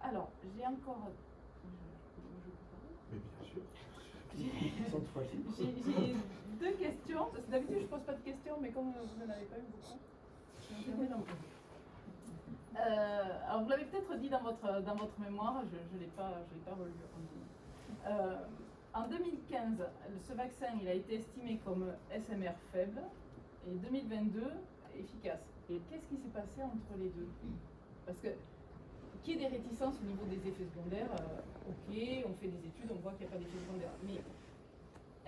Alors, j'ai encore... Mais bien sûr. J'ai deux questions, parce que d'habitude je ne pose pas de questions, mais comme vous n'en avez pas eu beaucoup, je vais en poser. Alors vous l'avez peut-être dit dans votre mémoire, je ne l'ai pas relu. En 2015, ce vaccin il a été estimé comme SMR faible et 2022 efficace. Et qu'est-ce qui s'est passé entre les deux? Parce que qu'il y ait des réticences au niveau des effets secondaires, ok, on fait des études, on voit qu'il n'y a pas d'effets secondaires. Mais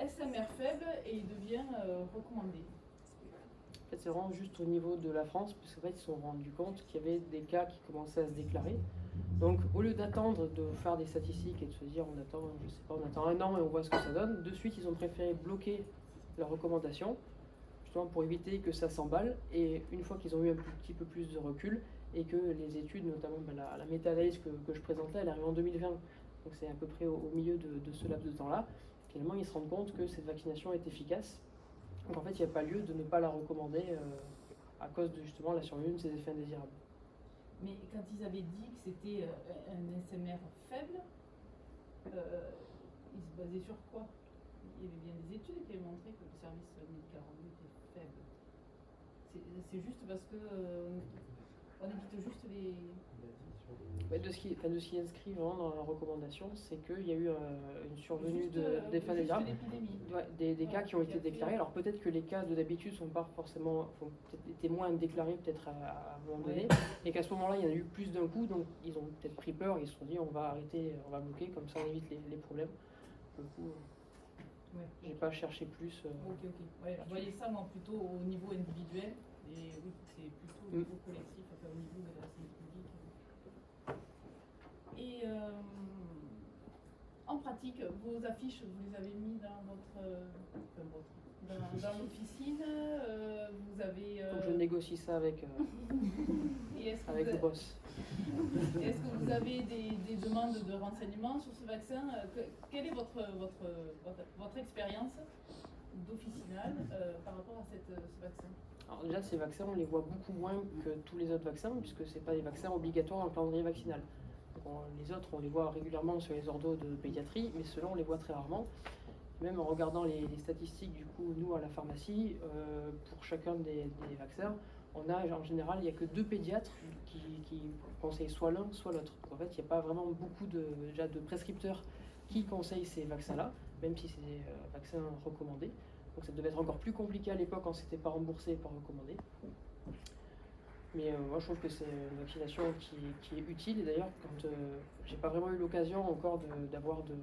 SMR faible et il devient recommandé. En fait, c'est vraiment juste au niveau de la France, puisqu'en fait, ils se sont rendus compte qu'il y avait des cas qui commençaient à se déclarer. Donc, au lieu d'attendre de faire des statistiques et de se dire on attend un an et on voit ce que ça donne, de suite, ils ont préféré bloquer leurs recommandations, justement pour éviter que ça s'emballe. Et une fois qu'ils ont eu un petit peu plus de recul, et que les études, notamment la méta-analyse que je présentais, elle arrive en 2020, donc c'est à peu près au milieu de ce laps de temps-là, finalement ils se rendent compte que cette vaccination est efficace. Donc en fait, il n'y a pas lieu de ne pas la recommander à cause de justement la survenue de ces effets indésirables. Mais quand ils avaient dit que c'était un SMR faible, ils se basaient sur quoi? Il y avait bien des études qui avaient montré que le service médical rendu était faible. C'est juste parce que on évite juste les... De ce qui est inscrit vraiment dans la recommandation, c'est qu'il y a eu une survenue Juste, d'effets juste indésirables. l'épidémie. Ouais, des cas qui ont été déclarés. Alors peut-être que les cas de d'habitude sont pas forcément, ont peut-être été moins déclarés peut-être à un moment donné, et qu'à ce moment-là il y en a eu plus d'un coup, donc ils ont peut-être pris peur, ils se sont dit on va arrêter, on va bloquer, comme ça on évite les problèmes. Du coup, Ouais. j'ai pas cherché plus. Ok. Ouais, je voyais ça moi plutôt au niveau individuel, et oui, c'est plutôt au niveau collectif, enfin au niveau de la santé publique. Et en pratique, vos affiches, vous les avez mis dans dans l'officine, vous avez... Donc je négocie ça avec, et est-ce que avec vous le a- boss. Est-ce que vous avez des demandes de renseignements sur ce vaccin? Quelle est votre expérience d'officinale par rapport à ce vaccin? Alors déjà ces vaccins on les voit beaucoup moins que tous les autres vaccins, puisque c'est pas des vaccins obligatoires dans le calendrier vaccinal. Les autres, on les voit régulièrement sur les ordres de pédiatrie, mais ceux-là, on les voit très rarement. Même en regardant les statistiques, du coup, nous, à la pharmacie, pour chacun des vaccins, on a, en général, il n'y a que 2 pédiatres qui conseillent soit l'un, soit l'autre. En fait, il n'y a pas vraiment beaucoup déjà de prescripteurs qui conseillent ces vaccins-là, même si c'est des vaccins recommandés. Donc ça devait être encore plus compliqué à l'époque quand c'était pas remboursé et pas recommandé. Mais moi je trouve que c'est une vaccination qui est utile, et d'ailleurs quand j'ai pas vraiment eu l'occasion encore d'avoir de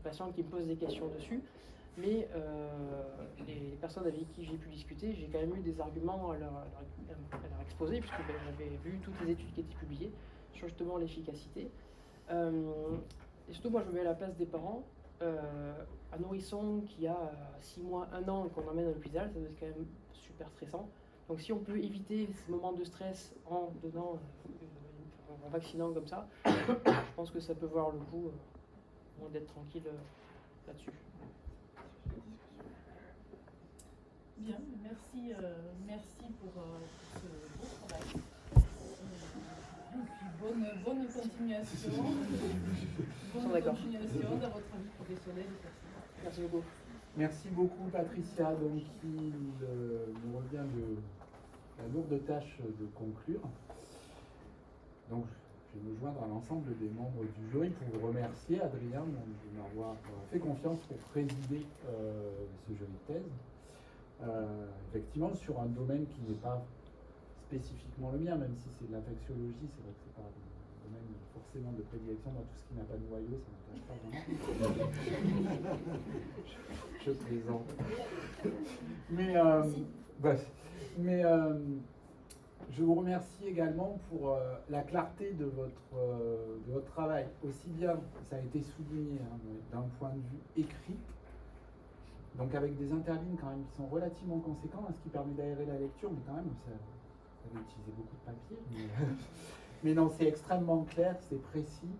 patients qui me posent des questions dessus, mais les personnes avec qui j'ai pu discuter, j'ai quand même eu des arguments à leur exposer, puisque j'avais vu toutes les études qui étaient publiées sur justement l'efficacité. Et surtout moi je me mets à la place des parents. Un nourrisson qui a 6 mois, 1 an et qu'on emmène à l'hôpital, ça doit être quand même super stressant. Donc si on peut éviter ces moments de stress en donnant, en vaccinant comme ça, je pense que ça peut voir le coup d'être tranquille là-dessus. Bien, merci pour ce beau travail. Et puis bonne continuation. Bonne continuation dans votre vie professionnelle et personnelle. Merci beaucoup. Merci beaucoup Patricia, donc qui nous revient de la lourde tâche de conclure. Donc je vais me joindre à l'ensemble des membres du jury pour vous remercier, Adrien, de m'avoir fait confiance pour présider ce jury de thèse. Effectivement, sur un domaine qui n'est pas spécifiquement le mien, même si c'est de l'infectiologie, c'est vrai que c'est pas un domaine forcément de prédilection. Dans tout ce qui n'a pas de noyau, ça m'intéresse pas vraiment. Je plaisante. Mais je vous remercie également pour la clarté de votre travail. Aussi bien, ça a été souligné d'un point de vue écrit, donc avec des interlignes quand même qui sont relativement conséquents, ce qui permet d'aérer la lecture, mais quand même, ça va utiliser beaucoup de papier. Mais non, c'est extrêmement clair, c'est précis.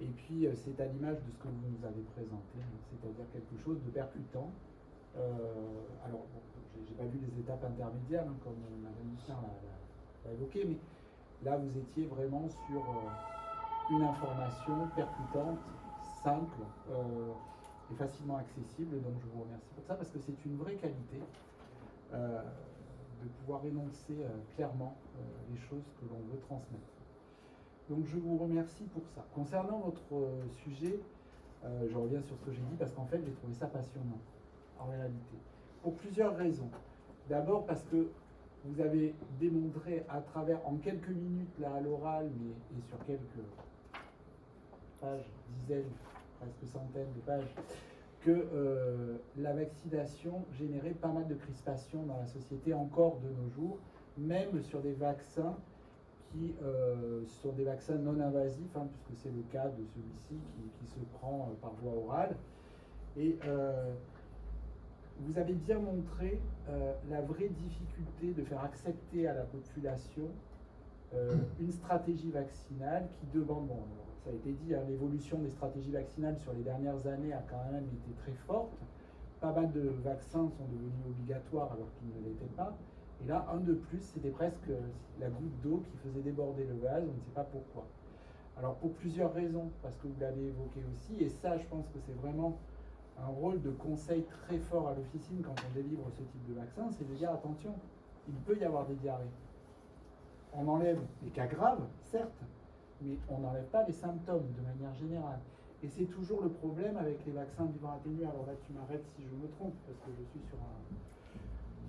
Et puis, c'est à l'image de ce que vous nous avez présenté, c'est-à-dire quelque chose de percutant. Alors, bon, j'ai pas vu les étapes intermédiaires, comme Madame Lucien l'a évoqué, mais là, vous étiez vraiment sur une information percutante, simple et facilement accessible. Donc, je vous remercie pour ça, parce que c'est une vraie qualité de pouvoir énoncer clairement les choses que l'on veut transmettre. Donc je vous remercie pour ça. Concernant votre sujet, je reviens sur ce que j'ai dit parce qu'en fait j'ai trouvé ça passionnant en réalité. Pour plusieurs raisons. D'abord parce que vous avez démontré à travers, en quelques minutes là à l'oral, et sur quelques pages, dizaines, presque centaines de pages, que la vaccination générait pas mal de crispations dans la société encore de nos jours, même sur des vaccins qui sont des vaccins non invasifs, puisque c'est le cas de celui-ci qui se prend par voie orale. Et vous avez bien montré la vraie difficulté de faire accepter à la population une stratégie vaccinale qui demande, bon, ça a été dit, l'évolution des stratégies vaccinales sur les dernières années a quand même été très forte. Pas mal de vaccins sont devenus obligatoires alors qu'ils ne l'étaient pas. Et là, un de plus, c'était presque la goutte d'eau qui faisait déborder le vase, on ne sait pas pourquoi. Alors pour plusieurs raisons, parce que vous l'avez évoqué aussi, et ça je pense que c'est vraiment un rôle de conseil très fort à l'officine quand on délivre ce type de vaccin, c'est de dire attention, il peut y avoir des diarrhées. on enlève les cas graves, certes, mais on n'enlève pas les symptômes de manière générale. Et c'est toujours le problème avec les vaccins vivants atténués. Alors là, tu m'arrêtes si je me trompe, parce que je suis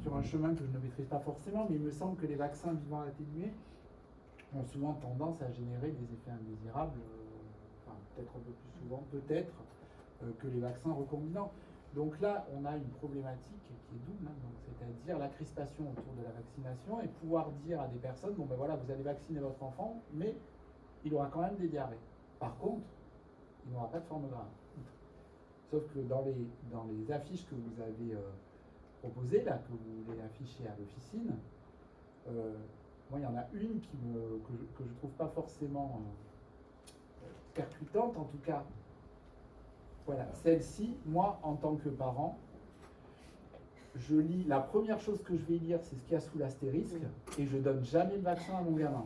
sur un chemin que je ne maîtrise pas forcément, mais il me semble que les vaccins vivants atténués ont souvent tendance à générer des effets indésirables, enfin peut-être un peu plus souvent, peut-être, que les vaccins recombinants. Donc là, on a une problématique qui est double, hein, c'est-à-dire la crispation autour de la vaccination et pouvoir dire à des personnes, bon ben voilà, vous allez vacciner votre enfant, mais il aura quand même des diarrhées. Par contre, il n'aura pas de forme grave. Sauf que dans les affiches que vous avez proposées, là, que vous voulez afficher à l'officine, moi, il y en a une que je trouve pas forcément percutante, en tout cas. Voilà, celle-ci, moi, en tant que parent, je lis, la première chose que je vais lire, c'est ce qu'il y a sous l'astérisque, et je donne jamais le vaccin à mon gamin.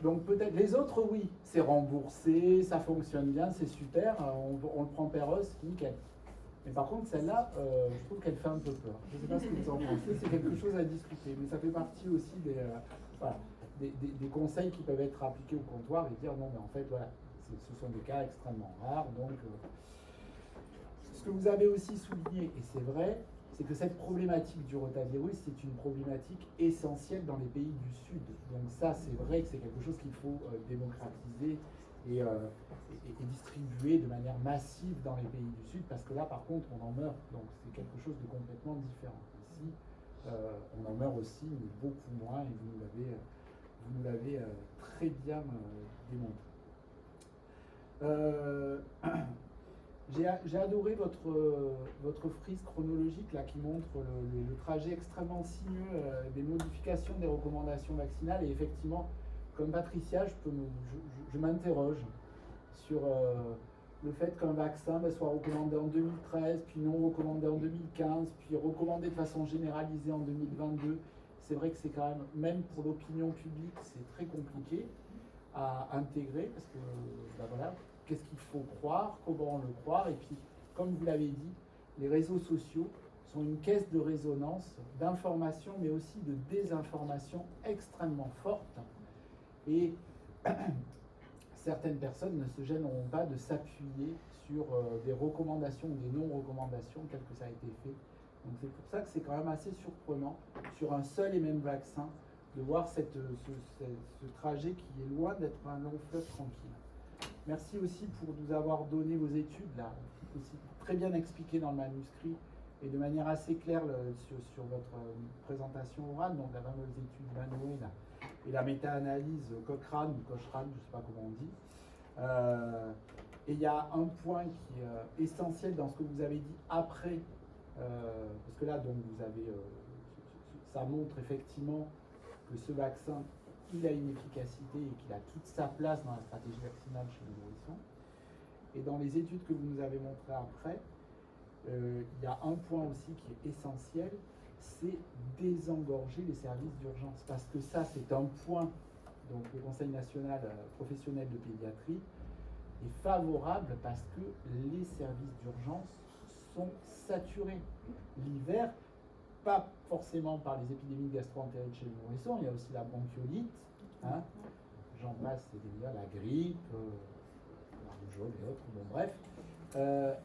Donc peut-être, les autres, oui, c'est remboursé, ça fonctionne bien, c'est super, on le prend Péros, nickel. Mais par contre, celle-là, je trouve qu'elle fait un peu peur. Je ne sais pas ce que vous en pensez, c'est quelque chose à discuter, mais ça fait partie aussi des conseils qui peuvent être appliqués au comptoir et dire non, mais en fait, voilà, ce sont des cas extrêmement rares. Donc, ce que vous avez aussi souligné, et c'est vrai, c'est que cette problématique du rotavirus, c'est une problématique essentielle dans les pays du Sud. Donc ça, c'est vrai que c'est quelque chose qu'il faut démocratiser et distribuer de manière massive dans les pays du Sud, parce que là, par contre, on en meurt. Donc c'est quelque chose de complètement différent. Ici, on en meurt aussi, mais beaucoup moins, et vous nous l'avez très bien démontré. J'ai adoré votre frise chronologique là, qui montre le trajet extrêmement sinueux des modifications des recommandations vaccinales. Et effectivement, comme Patricia, je m'interroge sur le fait qu'un vaccin soit recommandé en 2013, puis non recommandé en 2015, puis recommandé de façon généralisée en 2022. C'est vrai que c'est quand même pour l'opinion publique, c'est très compliqué à intégrer, parce que voilà, qu'est-ce qu'il faut croire, comment le croire, et puis, comme vous l'avez dit, les réseaux sociaux sont une caisse de résonance d'information, mais aussi de désinformation extrêmement forte, et certaines personnes ne se gêneront pas de s'appuyer sur des recommandations ou des non-recommandations, tel que ça a été fait. Donc c'est pour ça que c'est quand même assez surprenant, sur un seul et même vaccin, de voir ce trajet qui est loin d'être un long fleuve tranquille. Merci aussi pour nous avoir donné vos études, là, aussi très bien expliquées dans le manuscrit et de manière assez claire sur votre présentation orale, donc la fameuse étude Manoué et la méta-analyse Cochrane ou Cochrane, je ne sais pas comment on dit. Et il y a un point qui est essentiel dans ce que vous avez dit après, parce que là, donc, vous avez, ça montre effectivement que ce vaccin, il a une efficacité et qu'il a toute sa place dans la stratégie vaccinale chez les nourrissons. Et dans les études que vous nous avez montrées après, il y a un point aussi qui est essentiel, c'est désengorger les services d'urgence. Parce que ça, c'est un point, donc le Conseil national professionnel de pédiatrie est favorable parce que les services d'urgence sont saturés. L'hiver, pas forcément par les épidémies de gastro-entérite chez les nourrissons, il y a aussi la bronchiolite, hein, j'en passe, c'est-à-dire la grippe, la rougeole et autres, bon bref.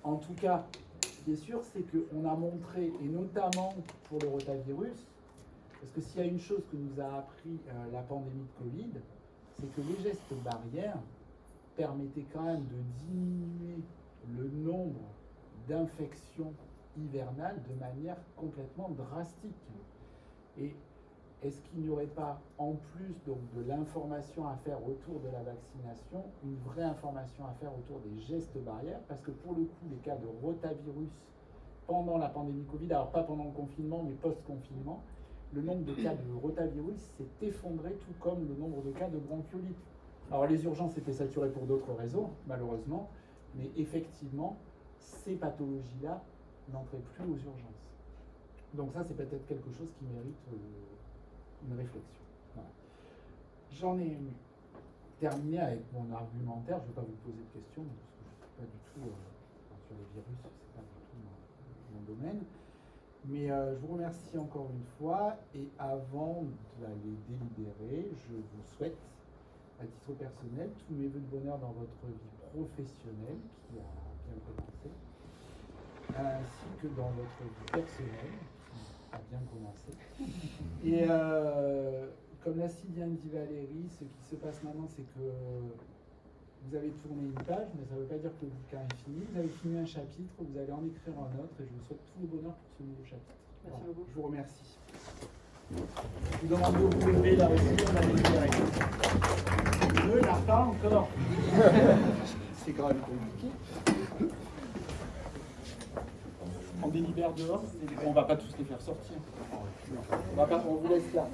En tout cas, ce qui est sûr, c'est qu'on a montré, et notamment pour le rotavirus, parce que s'il y a une chose que nous a appris la pandémie de Covid, c'est que les gestes barrières permettaient quand même de diminuer le nombre d'infections hivernales de manière complètement drastique. Et est-ce qu'il n'y aurait pas, en plus donc, de l'information à faire autour de la vaccination, une vraie information à faire autour des gestes barrières? Parce que pour le coup, les cas de rotavirus pendant la pandémie Covid, alors pas pendant le confinement, mais post-confinement, le nombre de cas de rotavirus s'est effondré, tout comme le nombre de cas de bronchiolite. Alors les urgences étaient saturées pour d'autres raisons, malheureusement, mais effectivement, ces pathologies-là n'entraient plus aux urgences. Donc ça, c'est peut-être quelque chose qui mérite une réflexion. Voilà. J'en ai terminé avec mon argumentaire. Je ne vais pas vous poser de questions, parce que je ne suis pas du tout sur les virus, c'est pas du tout mon domaine. Mais je vous remercie encore une fois et avant d'aller délibérer, je vous souhaite, à titre personnel, tous mes vœux de bonheur dans votre vie professionnelle qui a bien commencé, ainsi que dans votre vie personnelle qui a bien commencé. Et comme l'a si bien dit Valérie, ce qui se passe maintenant, c'est que vous avez tourné une page, mais ça ne veut pas dire que le bouquin est fini. Vous avez fini un chapitre, vous allez en écrire un autre, et je vous souhaite tout le bonheur pour ce nouveau chapitre. Merci Voilà. beaucoup. Je vous remercie. Je vous demande de vous lever la réciproque, on a délibéré. Ne la pas encore. C'est quand même compliqué. On délibère dehors, on ne va pas tous les faire sortir. On vous laisse là.